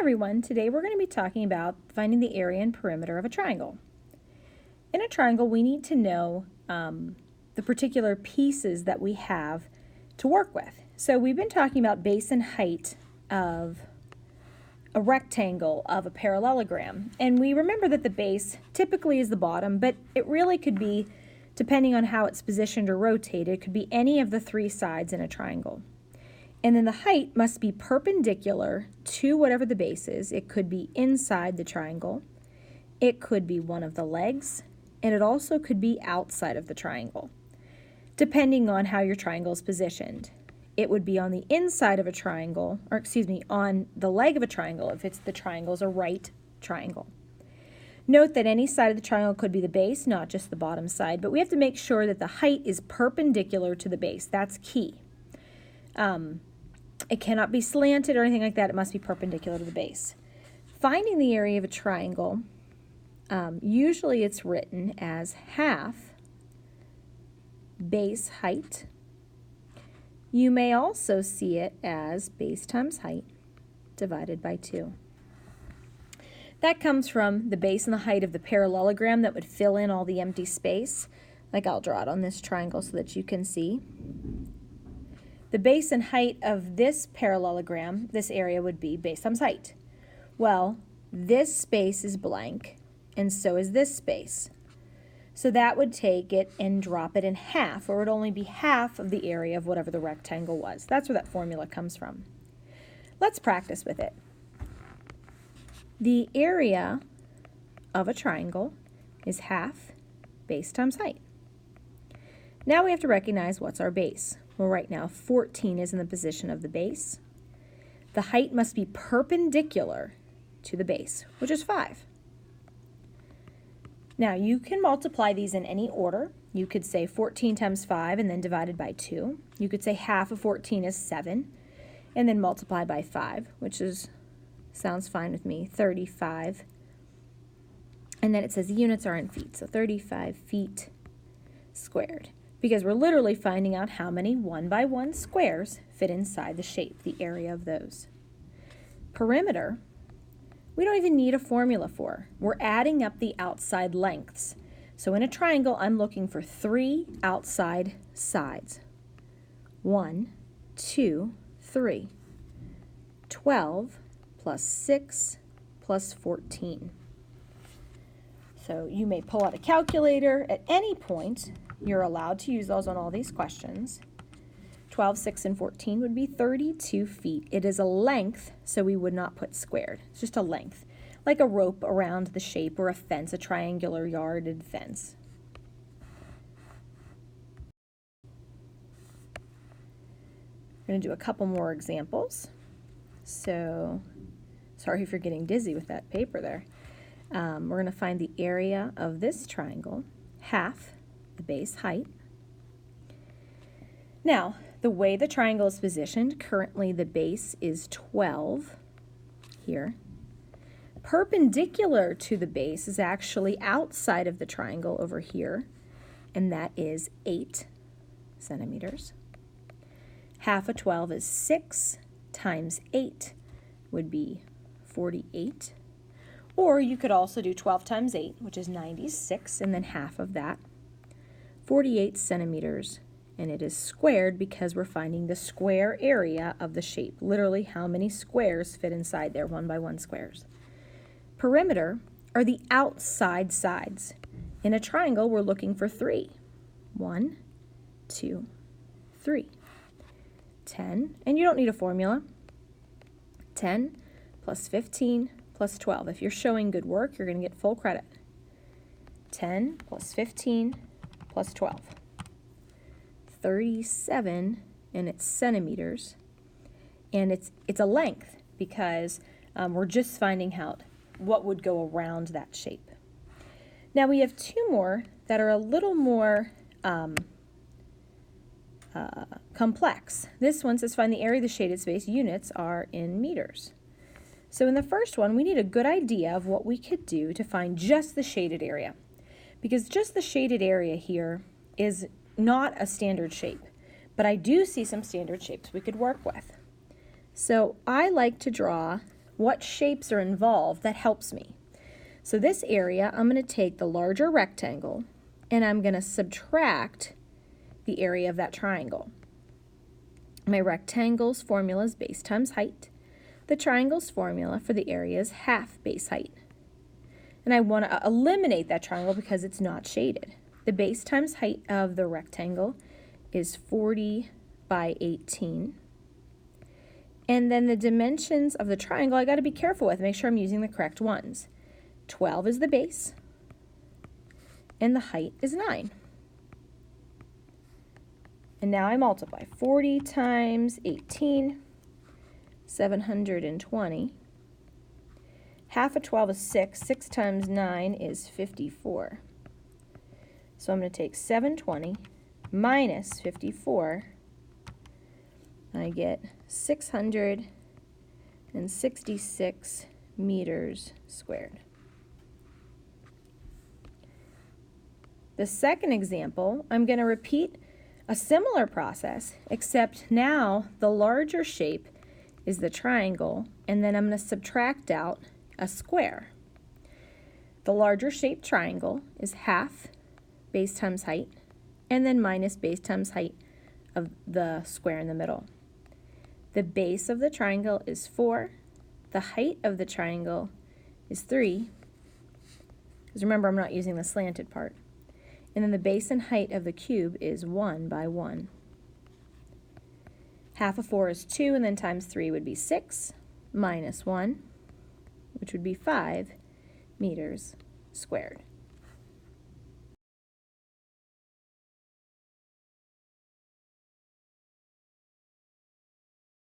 everyone, today we're going to be talking about finding the area and perimeter of a triangle. In a triangle, we need to know the particular pieces that we have to work with. So we've been talking about base and height of a rectangle of a parallelogram, and we remember that the base typically is the bottom, but it really could be, depending on how it's positioned or rotated, it could be any of the three sides in a triangle. And then the height must be perpendicular to whatever the base is. It could be inside the triangle, it could be one of the legs, and it also could be outside of the triangle, depending on how your triangle is positioned. It would be on the inside of a triangle, or excuse me, on the leg of a triangle if the triangle is a right triangle. Note that any side of the triangle could be the base, not just the bottom side, but we have to make sure that the height is perpendicular to the base. That's key. It cannot be slanted or anything like that. It must be perpendicular to the base. Finding the area of a triangle, usually it's written as half base height. You may also see it as base times height divided by 2. That comes from the base and the height of the parallelogram that would fill in all the empty space. Like I'll draw it on this triangle so that you can see. The base and height of this parallelogram, this area, would be base times height. Well, this space is blank, and so is this space. So that would take it and drop it in half, or it would only be half of the area of whatever the rectangle was. That's where that formula comes from. Let's practice with it. The area of a triangle is half base times height. Now we have to recognize what's our base. Well, right now 14 is in the position of the base. The height must be perpendicular to the base, which is 5. Now you can multiply these in any order. You could say 14 times 5 and then divided by 2. You could say half of 14 is 7 and then multiply by 5, which sounds fine with me, 35. And then it says the units are in feet, so 35 feet squared, because we're literally finding out how many 1 by 1 squares fit inside the shape, the area of those. Perimeter, we don't even need a formula for. We're adding up the outside lengths. So in a triangle, I'm looking for 3 outside sides. 1, 2, 3. 12 plus 6 plus 14. So you may pull out a calculator at any point. You're allowed to use those on all these questions. 12, 6, and 14 would be 32 feet. It is a length, so we would not put squared. It's just a length, like a rope around the shape or a fence, a triangular yarded fence. We're going to do a couple more examples. So, sorry if you're getting dizzy with that paper there. We're going to find the area of this triangle, half the base height. Now, the way the triangle is positioned, currently the base is 12 here. Perpendicular to the base is actually outside of the triangle over here, and that is 8 centimeters. Half of 12 is 6 times 8 would be 48. Or you could also do 12 times 8, which is 96, and then half of that, 48 centimeters. And it is squared because we're finding the square area of the shape. Literally, how many squares fit inside there, 1 by 1 squares. Perimeter are the outside sides. In a triangle, we're looking for 3. 1, 2, 3. 10, and you don't need a formula. 10 plus 15 plus 12. If you're showing good work, you're going to get full credit. 10 plus 15 plus 12. 37, and it's centimeters, and it's a length because we're just finding out what would go around that shape. Now we have 2 more that are a little more complex. This one says find the area of the shaded space. Units are in meters. So in the first one, we need a good idea of what we could do to find just the shaded area, because just the shaded area here is not a standard shape, but I do see some standard shapes we could work with. So I like to draw what shapes are involved, that helps me. So this area, I'm going to take the larger rectangle and I'm going to subtract the area of that triangle. My rectangle's formula is base times height. The triangle's formula for the area is half base height. And I want to eliminate that triangle because it's not shaded. The base times height of the rectangle is 40 by 18. And then the dimensions of the triangle, I got to be careful with, make sure I'm using the correct ones. 12 is the base, and the height is 9. And now I multiply. 40 times 18, 720. Half of 12 is 6. 6 times 9 is 54. So I'm going to take 720 minus 54. I get 666 meters squared. The second example, I'm going to repeat a similar process, except now the larger shape is the triangle, and then I'm going to subtract out a square. The larger shaped triangle is half base times height, and then minus base times height of the square in the middle. The base of the triangle is 4. The height of the triangle is 3. Because remember, I'm not using the slanted part. And then the base and height of the cube is 1 by 1. Half of 4 is 2, and then times 3 would be 6, minus 1, which would be 5 meters squared.